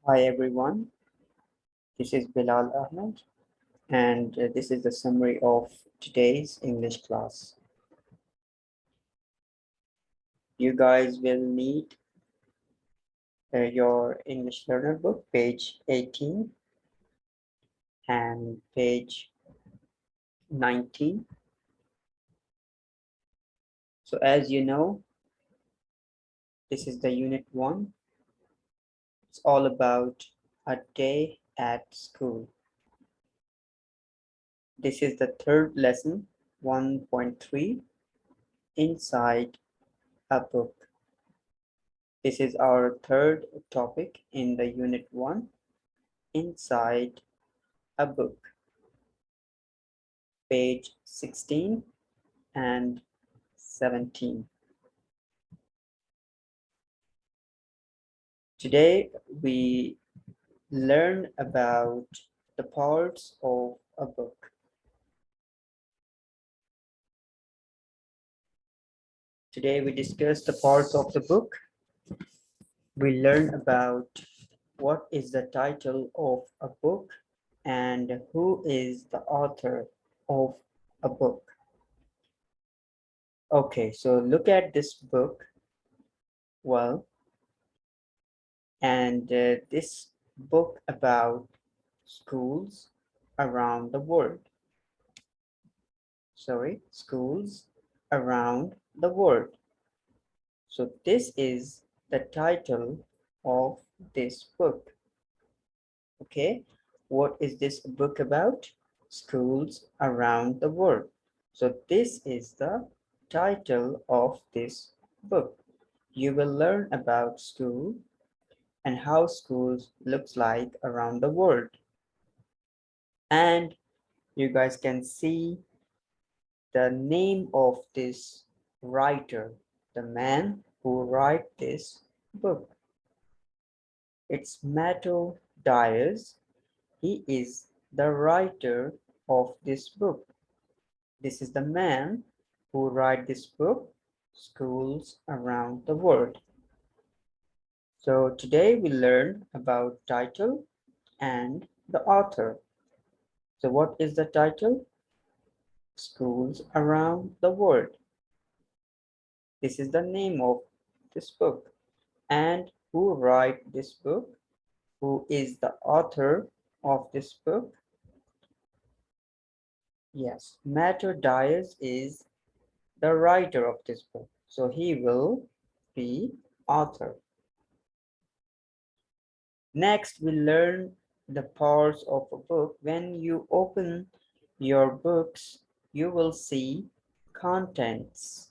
Hi everyone, this is Bilal Ahmed, and this is the summary of today's English class. You guys will need your English Learner book, page 18 and page 19. So as you know, this is the unit 1. It's all about a day at school. This is the third lesson, 1.3, inside a book. This is our third topic in the unit 1, inside a book, page 16 and 17. Today we learn about the parts of a book. Today we discuss the parts of the book. We learn about what is the title of a book and who is the author of a book. Okay, so look at this book. Well, and this book about schools around the world. Schools around the world. So this is the title of this book. Okay, what is this book about? Schools around the world. So this is the title of this book. You will learn about school and how schools looks like around the world. And you guys can see the name of this writer, the man who wrote this book. It's Matthew Dyers. He is the writer of this book. This is the man who wrote this book, Schools Around the World. So today we learn about title and the author. So what is the title? Schools Around the World. This is the name of this book. And who wrote this book? Who is the author of this book? Yes, Matthew Dyers is the writer of this book. So he will be author. Next, we learn the parts of a book. When you open your books, you will see contents.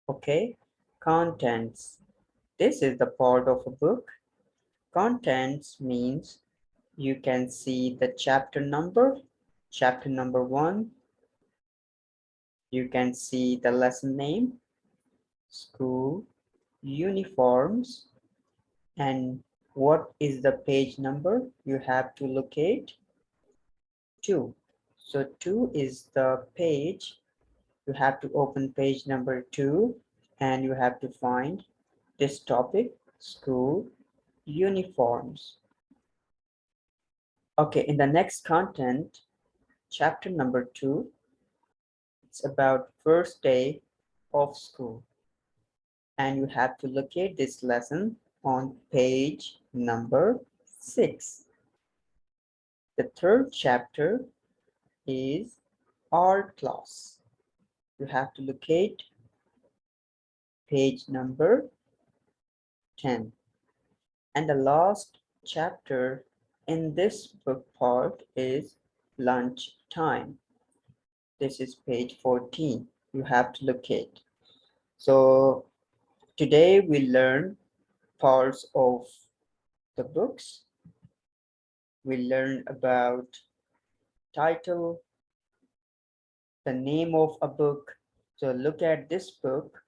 Okay, contents. This is the part of a book. Contents means you can see the chapter number 1. You can see the lesson name, school, uniforms, and what is the page number you have to locate? 2. So 2 is the page. You have to open page number 2 and you have to find this topic, school, uniforms. Okay, in the next content, chapter number 2, it's about first day of school. And you have to locate this lesson on page number 6. The third chapter is art class. You have to locate page number 10. And the last chapter in this book part is lunch time. This is page 14. You have to locate. So today we learn parts of the books. We learn about title, the name of a book. So look at this book.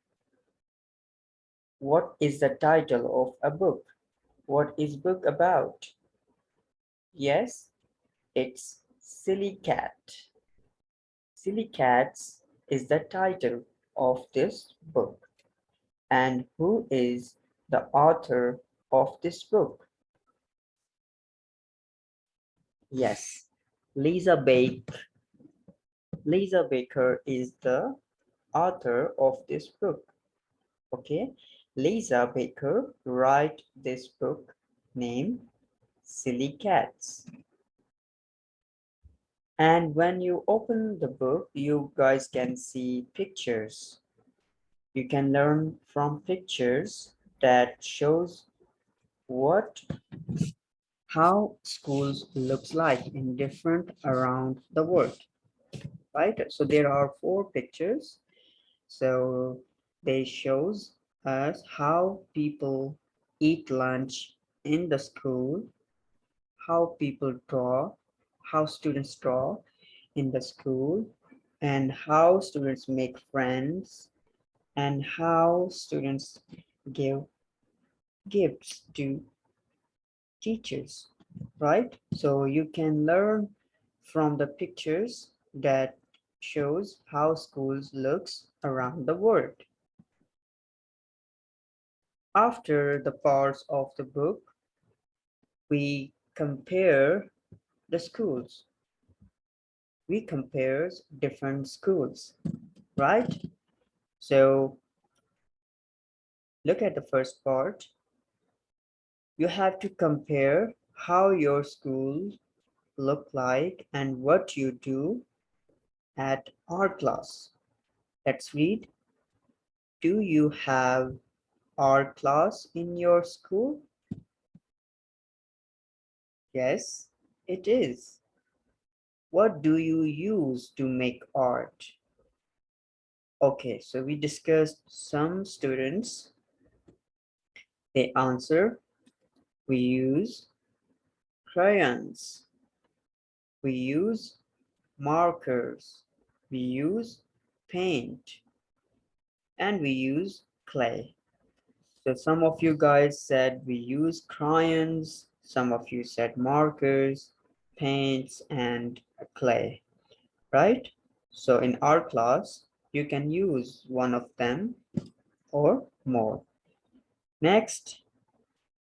What is the title of a book? What is book about? Yes, it's Silly Cat. Silly Cats is the title of this book. And who is the author of this book? Yes, Lisa Baker. Lisa Baker is the author of this book. Okay, Lisa Baker wrote this book named Silly Cats. And when you open the book, you guys can see pictures. You can learn from pictures that shows what how schools looks like in different around the world, right? So there are 4 pictures. So they shows us how people eat lunch in the school, how people draw, how students draw in the school, and how students make friends, and how students give gifts to teachers, right? So you can learn from the pictures that shows how schools looks around the world. After the parts of the book, we compare the schools. We compare different schools, right? So look at the first part. You have to compare how your school look like and what you do at art class. Let's read. Do you have art class in your school? Yes, it is. What do you use to make art? Okay, so we discussed some students. They answer, we use crayons, we use markers, we use paint, and we use clay. So some of you guys said we use crayons, some of you said markers, paints, and clay, right? So in our class, you can use one of them or more. Next,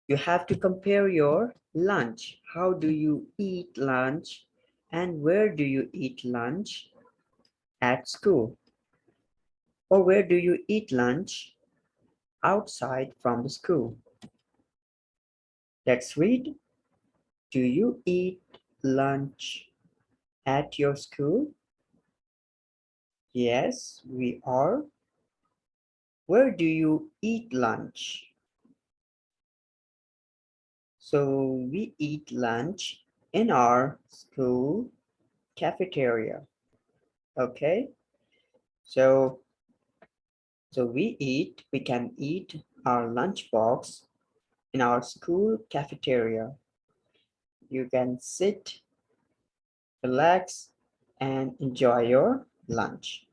you have to compare your lunch. How do you eat lunch and where do you eat lunch at school? Or where do you eat lunch outside from the school? Let's read. Do you eat lunch at your school? Yes, we are. Where do you eat lunch? So we eat lunch in our school cafeteria. Okay, so we can eat our lunchbox in our school cafeteria. You can sit, relax, and enjoy your lunch.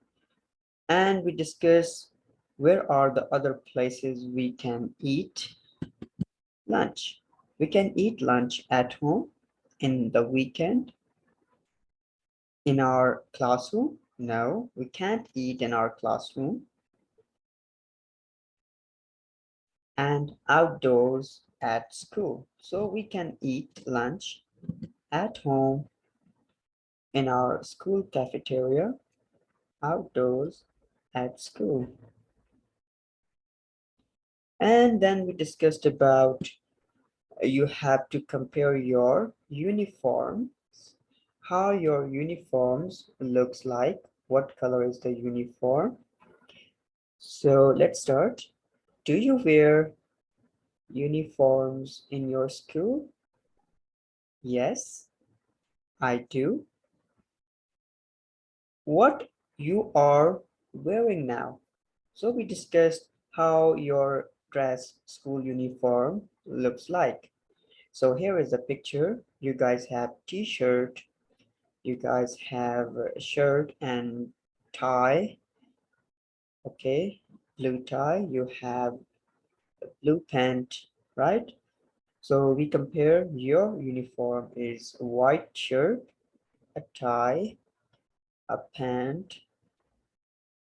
And we discuss where are the other places we can eat lunch. We can eat lunch at home, in the weekend, in our classroom. No, we can't eat in our classroom. And outdoors at school. So we can eat lunch at home, in our school cafeteria, outdoors at school. And then we discussed about you have to compare your uniforms, how your uniforms looks like, what color is the uniform. So let's start. Do you wear uniforms in your school? Yes, I do. What you are wearing now? So we discussed how your dress school uniform looks like. So here is a picture. You guys have t-shirt, you guys have a shirt and tie, okay, blue tie, you have a blue pant, right? So we compare your uniform is a white shirt, a tie, a pant,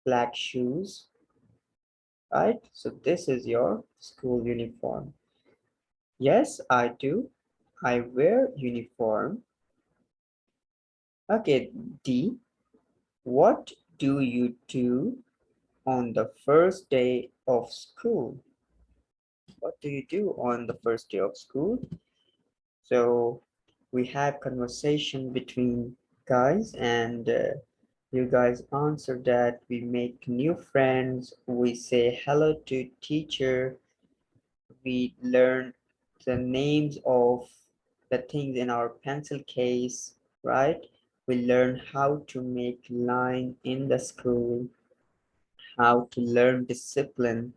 black shoes, right? So this is your school uniform. Yes, I do. I wear uniform. Okay, D. What do you do on the first day of school? What do you do on the first day of school? So we have conversation between guys and you guys answer that. We make new friends. We say hello to teacher. We learn the names of the things in our pencil case, right? We learn how to make line in the school, how to learn discipline,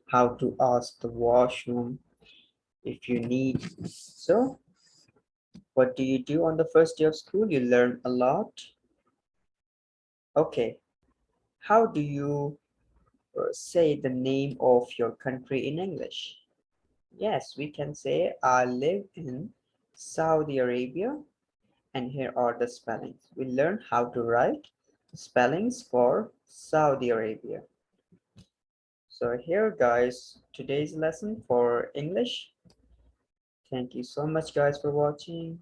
how to ask the washroom if you need. So what do you do on the first day of school? You learn a lot. Okay, how do you say the name of your country in English? Yes, we can say I live in Saudi Arabia, and here are the spellings. We learn how to write spellings for Saudi Arabia. So here guys, today's lesson for English. Thank you so much guys for watching.